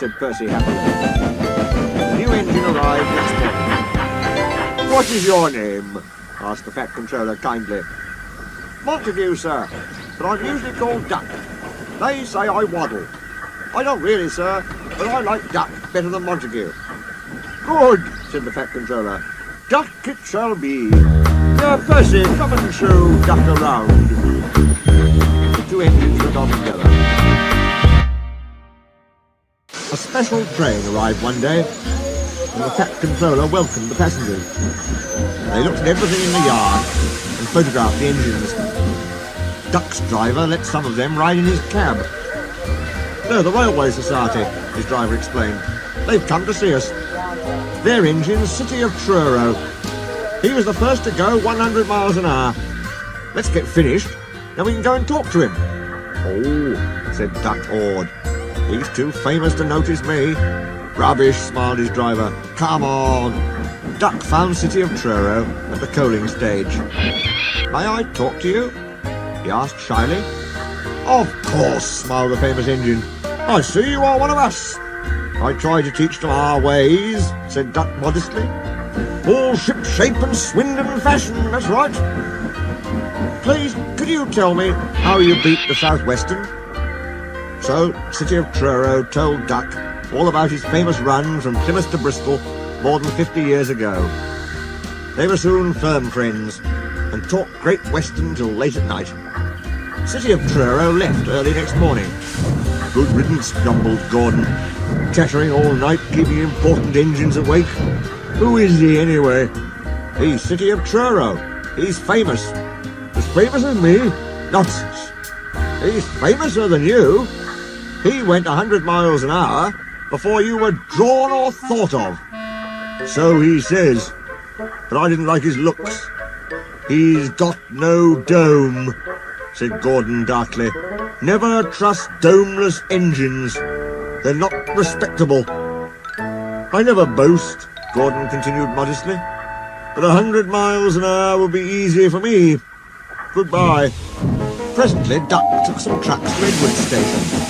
said Percy happily. The new engine arrived next morning. What is your name? Asked the Fat Controller kindly. Montague, sir, but I'm usually called Duck. They say I waddle. I don't really, sir, but I like Duck better than Montague. Good, said the Fat Controller. Duck it shall be. Percy, come and show Duck around. The two engines went on together. A special train arrived one day, and the Fat Controller welcomed the passengers. They looked at everything in the yard and photographed the engines. Duck's driver let some of them ride in his cab. They're the Railway Society, his driver explained. They've come to see us. Their engine's City of Truro. He was the first to go 100 miles an hour. Let's get finished, then we can go and talk to him. Oh, said Duck awed. He's too famous to notice me. Rubbish, smiled his driver. Come on. Duck found City of Truro at the coaling stage. May I talk to you? He asked shyly. Of course, smiled the famous engine. I see you are one of us. I try to teach them our ways, said Duck modestly. All ship shape and Swindon fashion, that's right. Please, could you tell me how you beat the Southwestern? So, City of Truro told Duck all about his famous run from Plymouth to Bristol more than 50 years ago. They were soon firm friends and talked Great Western till late at night. City of Truro left early next morning. Good riddance, grumbled Gordon, chattering all night, keeping important engines awake. Who is he anyway? He's City of Truro. He's famous. As famous as me? Nonsense. He's famouser than you. He went 100 miles an hour before you were drawn or thought of. So he says, but I didn't like his looks. He's got no dome, said Gordon darkly. Never trust domeless engines. They're not respectable. I never boast, Gordon continued modestly, but 100 miles an hour would be easy for me. Goodbye. Presently, Duck took some trucks to Edward Station.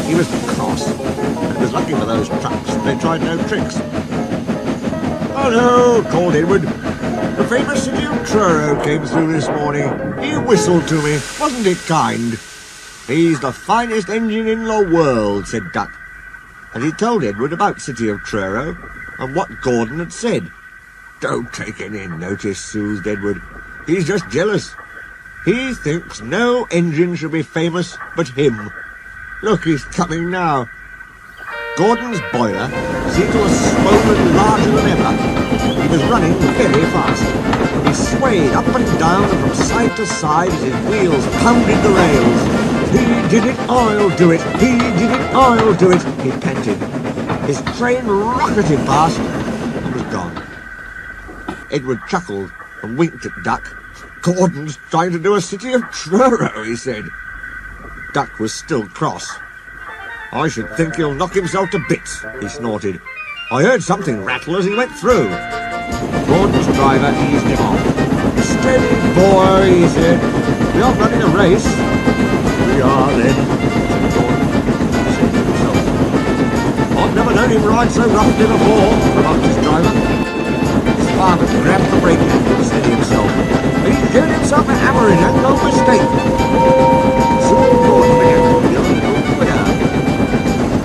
He was cross, and it was lucky for those trucks that they tried no tricks. Hello, called Edward. The famous City of Truro came through this morning. He whistled to me. Wasn't it kind? He's the finest engine in the world, said Duck. And he told Edward about City of Truro and what Gordon had said. Don't take any notice, soothed Edward. He's just jealous. He thinks no engine should be famous but him. Look, he's coming now. Gordon's boiler seemed to have swollen larger than ever. He was running very fast. He swayed up and down and from side to side as his wheels pounded the rails. He did it, I'll do it. He did it, I'll do it, he panted. His train rocketed past and was gone. Edward chuckled and winked at Duck. Gordon's trying to do a City of Truro, he said. Duck was still cross. I should think he'll knock himself to bits, he snorted. I heard something rattle as he went through. Gordon's driver eased him off. Steady, boy, he said. We are running a race. We are, then, said Gordon, saying to himself. I've never known him ride so roughly before, remarked his driver. His father grabbed the brake handle, said to himself. He's giving himself a hammering and no mistake. Soon Gordon began to feel a little quicker.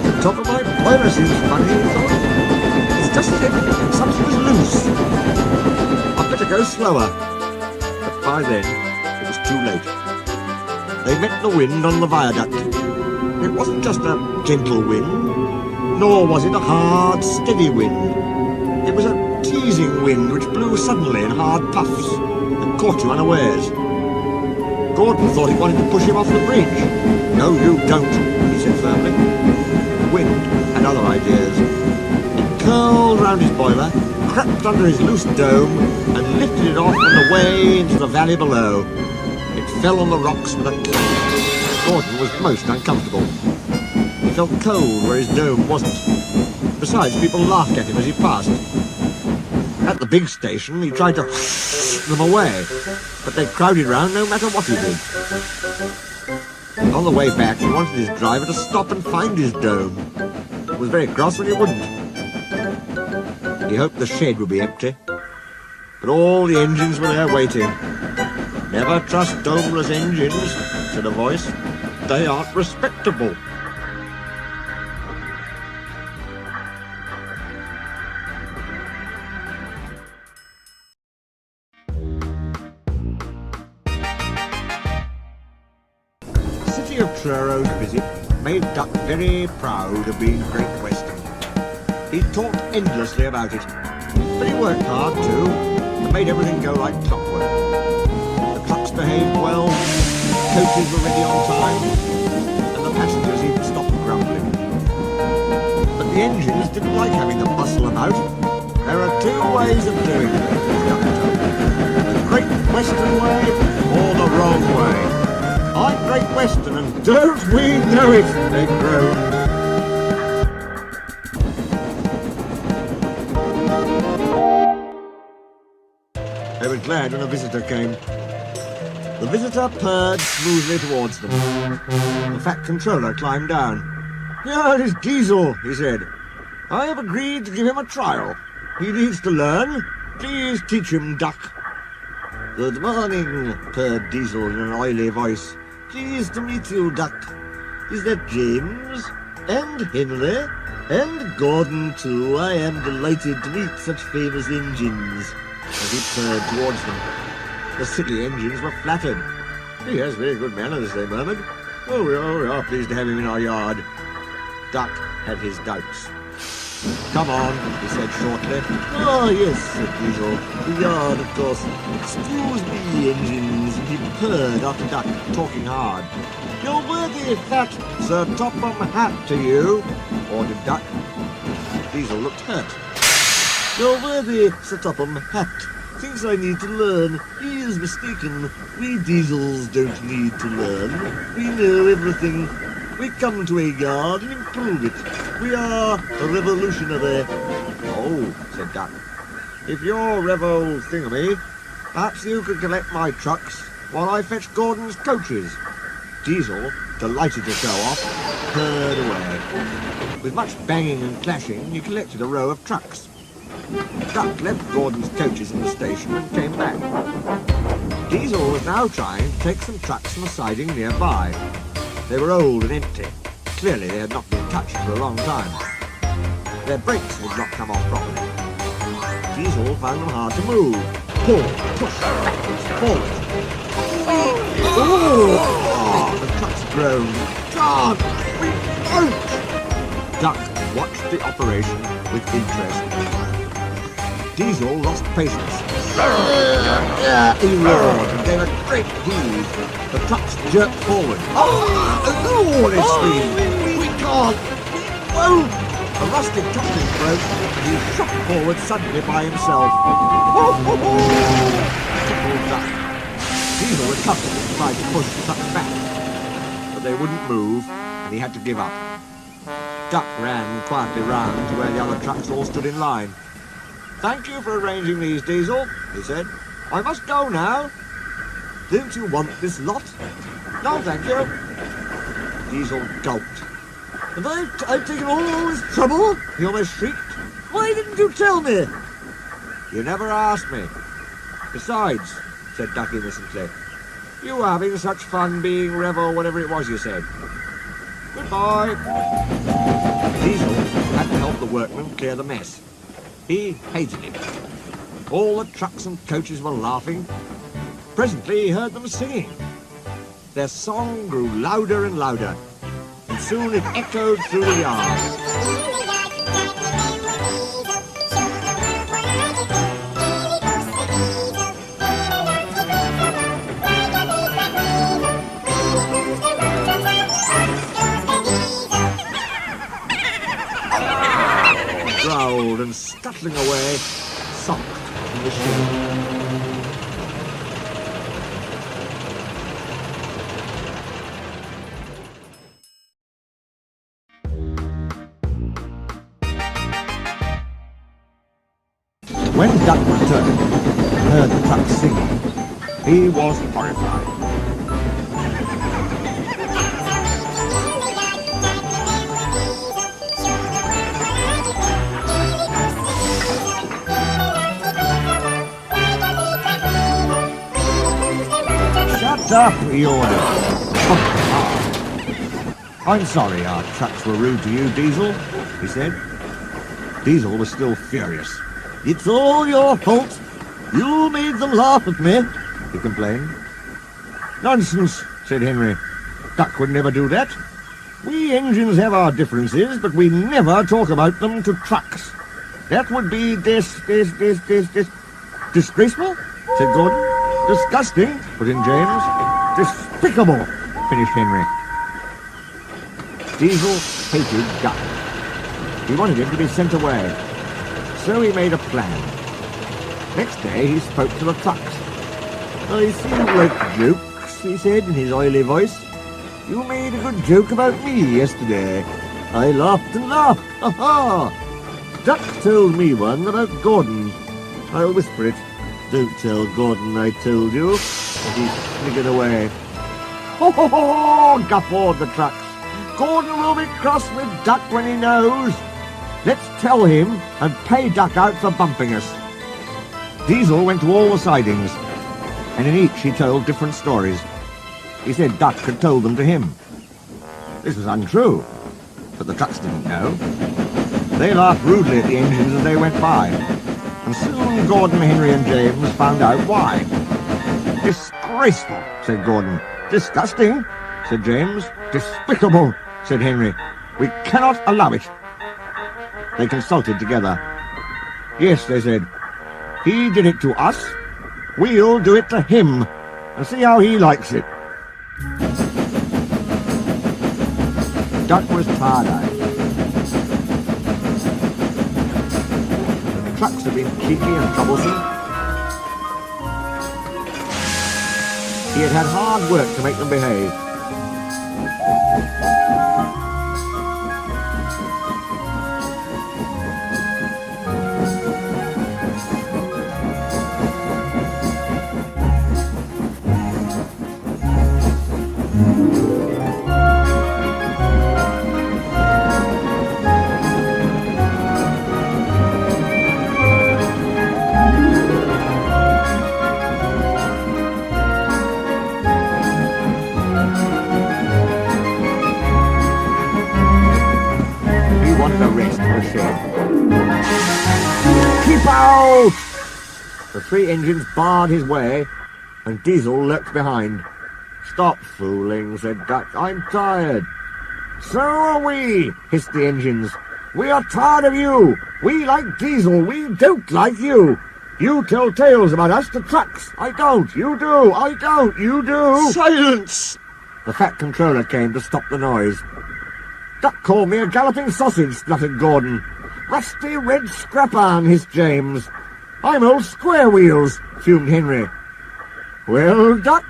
The top of my boiler seems funny, he thought. It's just as if something was loose. I'd better go slower. But by then, it was too late. They met the wind on the viaduct. It wasn't just a gentle wind, nor was it a hard, steady wind. It was a teasing wind which blew suddenly in hard puffs and caught you unawares. Gordon thought he wanted to push him off the bridge. No, you don't, he said firmly. The wind had other ideas. It curled round his boiler, crept under his loose dome, and lifted it off and away into the valley below. It fell on the rocks with a clap. Gordon was most uncomfortable. He felt cold where his dome wasn't. Besides, people laughed at him as he passed. At the big station, he tried to them away, but they crowded round no matter what he did. On the way back, he wanted his driver to stop and find his dome. was very cross when he wouldn't. He hoped the shed would be empty, but all the engines were there waiting. Never trust Domeless engines, said a voice. They aren't respectable. The city of Truro's visit made Duck very proud of being Great Western. He talked endlessly about it, but he worked hard too, and made everything go like clockwork. The trucks behaved well, the coaches were ready on time, and the passengers even stopped grumbling. But the engines didn't like having to bustle about. There are two ways of doing it, Duck told them. The Great Western way or the wrong way. I'm Great Western, and don't we know it, they groaned. They were glad when a visitor came. The visitor purred smoothly towards them. The Fat Controller climbed down. "Here is Diesel," he said. "I have agreed to give him a trial. He needs to learn. Please teach him, Duck." "Good morning," purred Diesel in an oily voice. "Pleased to meet you, Duck. Is that James? And Henry? And Gordon, too. I am delighted to meet such famous engines." As he purred towards them, the silly engines were flattered. "He has very good manners," they murmured. Oh, we are pleased to have him in our yard." Duck had his doubts. "Come on," he said shortly. "Oh, yes," said Diesel. "The yard, of course. Excuse me, engines." And he purred after Duck, talking hard. "Your worthy fat Sir Topham hat to you," ordered Duck. Diesel looked hurt. "Your worthy Sir Topham hat thinks I need to learn. He is mistaken. We Diesels don't need to learn. We know everything. We come to a yard and improve it. We are revolutionary." "Oh," said Duck. "If you're Revo thingamy, perhaps you could collect my trucks while I fetch Gordon's coaches." Diesel, delighted to show off, purred away. With much banging and clashing, he collected a row of trucks. Duck left Gordon's coaches in the station and came back. Diesel was now trying to take some trucks from a siding nearby. They were old and empty. Clearly they had not been touched for a long time. Their brakes would not come off properly. Diesel found them hard to move. Pull, push, backwards, forward. Oh, the trucks groaned. "God, we won't!" Duck watched the operation with interest. Diesel lost patience. He roared and gave a great heave. The trucks jerked forward. "Oh, they screamed. We can't! We won't!" A rusted coupling broke and he shot forward suddenly by himself. Tickled Duck. Diesel recovered and tried to push the trucks back, but they wouldn't move and he had to give up. Duck ran quietly round to where the other trucks all stood in line. "Thank you for arranging these, Diesel," he said. "I must go now." "Don't you want this lot?" "No, thank you." Diesel gulped. "And I've taken all this trouble?" he almost shrieked. "Why didn't you tell me?" "You never asked me. Besides," said Duck innocently, "you were having such fun being Revo, whatever it was you said. Goodbye." Diesel had to help the workmen clear the mess. He hated it. All the trucks and coaches were laughing. Presently he heard them singing. Their song grew louder and louder, and soon it echoed through the yard. Growled and scuttling away, socked in the shed. When Duck returned and heard the truck singing, he was horrified. up, he ordered. I'm sorry our trucks were rude to you, Diesel, he said. Diesel was still furious. It's all your fault. You made them laugh at me, he complained. Nonsense, said Henry. Duck would never do that. We engines have our differences, but we never talk about them to trucks. That would be disgraceful, said Gordon. Disgusting, put in James. Despicable, finished Henry. Diesel hated Duck. He wanted him to be sent away. So he made a plan. Next day he spoke to the trucks. I see you like jokes, he said in his oily voice. You made a good joke about me yesterday. I laughed and laughed. Ha ha! Duck told me one about Gordon. I'll whisper it. Don't tell Gordon I told you. And he's sniggering away. Ho ho ho! Guffawed the trucks. Gordon will be cross with Duck when he knows. Let's tell him and pay Duck out for bumping us. Diesel went to all the sidings, and in each he told different stories. He said Duck had told them to him. This was untrue, but the trucks didn't know. They laughed rudely at the engines as they went by, and soon Gordon, Henry and James found out why. Disgraceful, said Gordon. Disgusting, said James. Despicable, said Henry. We cannot allow it. They consulted together. Yes, they said. He did it to us. We'll do it to him, and see how he likes it. Duck was tired-eyed. The trucks had been cheeky and troublesome. He had had hard work to make them behave. Keep out! The three engines barred his way, and Diesel lurked behind. Stop fooling, said Duck. I'm tired. So are we, hissed the engines. We are tired of you. We like Diesel. We don't like you. You tell tales about us to trucks. I don't. You do. I don't. You do. Silence! The fat controller came to stop the noise. Duck called me a galloping sausage, spluttered Gordon. Rusty red scrap iron, hissed James. I'm old square wheels, fumed Henry. Well, Duck?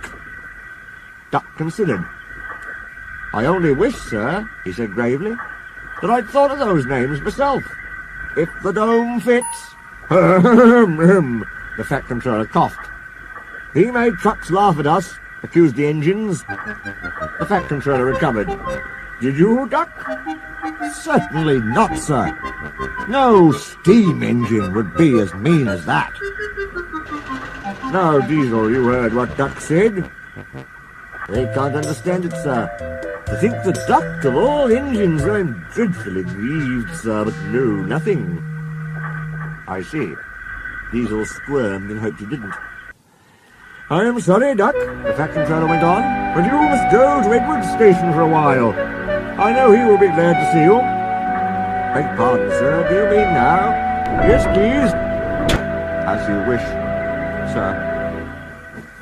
Duck considered. I only wish, sir, he said gravely, that I'd thought of those names myself. If the dome fits. The fat controller coughed. He made trucks laugh at us, accused the engines. The fat controller recovered. Did you, Duck? Certainly not, sir. No steam engine would be as mean as that. Now, Diesel, you heard what Duck said. They can't understand it, sir. To think the Duck of all engines, I'm dreadfully grieved, sir, but no, nothing. I see. Diesel squirmed and hoped he didn't. I am sorry, Duck, the fat controller went on, but you must go to Edward's station for a while. I know he will be glad to see you. Beg pardon, sir, do you mean now? Yes, please. As you wish, sir.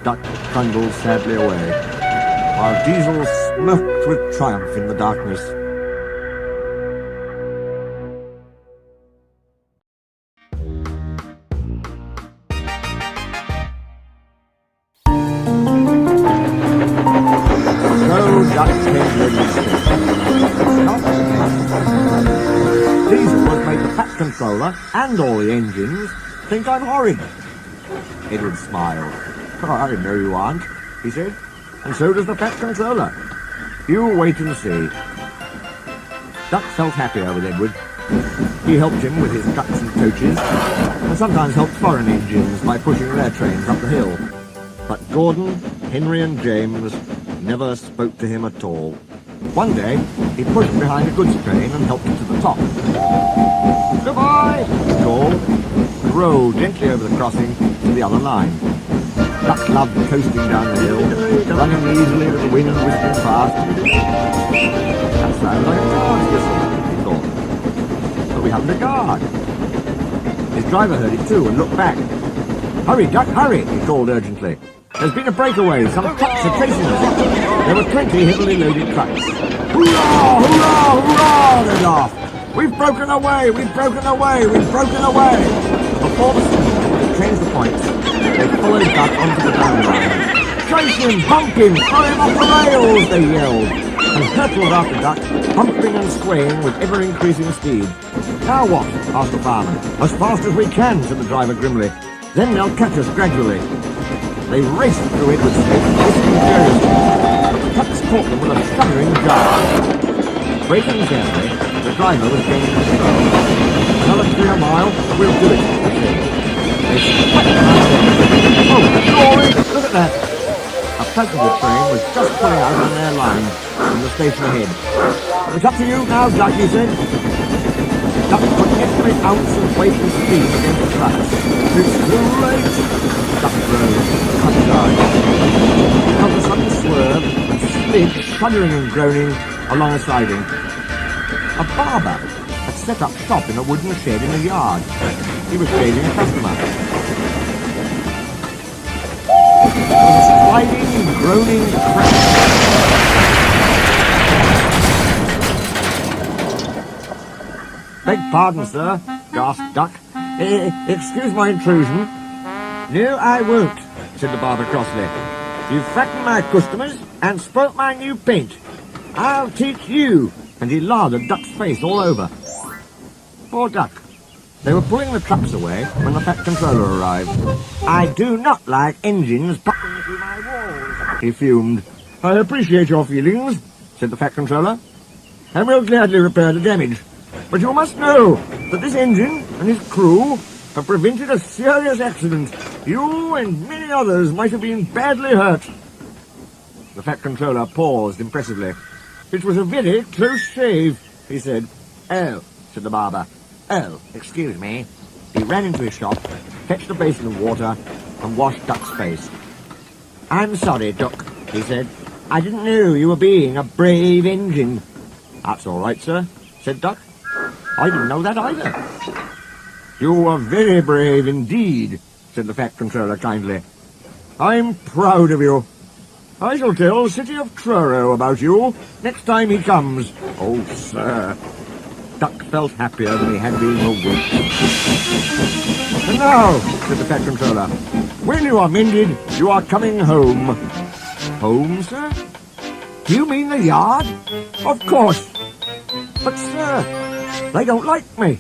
Duck trundled sadly away, while Diesel smirked with triumph in the darkness. Diesel has made the fat controller and all the engines think I'm horrid. Edward smiled. Oh, I know you aren't, he said, and so does the fat controller. You wait and see. Duck felt happier with Edward. He helped him with his trucks and coaches, and sometimes helped foreign engines by pushing their trains up the hill. But Gordon Henry and James never spoke to him at all. One day, he pushed behind a goods train and helped it to the top. "Goodbye," he called, and rowed gently over the crossing to the other line. Duck loved coasting down the hill, running easily with the wind whistling fast. "That sounds like a guard's whistle," he thought. "But we haven't a guard." His driver heard it too and looked back. "Hurry, Duck, hurry," he called urgently. "There's been a breakaway. Some trucks are chasing us." There were 20 heavily loaded trucks. "Hurrah, hurrah, hurrah!" they laughed. "We've broken away! We've broken away! We've broken away!" Before the signal could change the points, they followed Duck onto the bound line. "Chase him! Bump him! Throw him off the rails!" they yelled, and hurtled after Duck, bumping and swaying with ever-increasing speed. "Now what?" asked the fireman. "As fast as we can," said the driver grimly. "Then they'll catch us gradually." They raced through Edward Street, whistling furiously, but the trucks caught them with a shuddering jar. Braking carefully, the driver was gaining control. "Another 3 mile, and we'll do it," he said. They swept past them. "Oh, glory! Look at that!" A passenger train was just pulling out on their line from the station ahead. "It's up to you now, Duck," he said. Duck put every ounce of weight and speed against the trucks. "It's too late!" Duck rose, cut guard. He felt a sudden swerve and slid, shuddering and groaning, along a siding. A barber had set up shop in a wooden shed in the yard. He was shaving a customer. There was a sliding, groaning crash. "Beg pardon, sir," gasped Duck. Excuse my intrusion." "No, I won't," said the barber crossly. "You've frightened my customers and spoilt my new paint. I'll teach you," and he lathered Duck's face all over. Poor Duck. They were pulling the trucks away when the Fat Controller arrived. "I do not like engines popping through my walls," he fumed. "I appreciate your feelings," said the Fat Controller, "and will gladly repair the damage. But you must know that this engine and his crew have prevented a serious accident. You and many others might have been badly hurt." The Fat Controller paused impressively. "It was a very close shave," he said. "Oh," said the barber. "Oh, excuse me." He ran into his shop, fetched a basin of water, and washed Duck's face. "I'm sorry, Duck," he said. "I didn't know you were being a brave engine." "That's all right, sir," said Duck. "I didn't know that either." "You were very brave indeed," said the Fat Controller kindly. "I'm proud of you. I shall tell City of Truro about you next time he comes." "Oh, sir." Duck felt happier than he had been for weeks. "And now," said the Fat Controller, "when you are mended, you are coming home." "Home, sir? Do you mean the yard?" "Of course." "But, sir, they don't like me.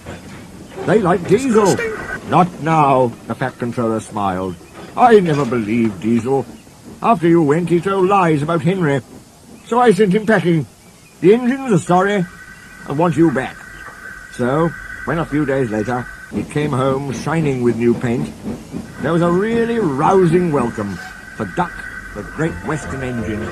They like Diesel." "Not now," the Fat Controller smiled. "I never believed Diesel. After you went, he told lies about Henry. So I sent him packing. The engines are sorry and want you back." So, when a few days later he came home shining with new paint, there was a really rousing welcome for Duck, the Great Western Engine.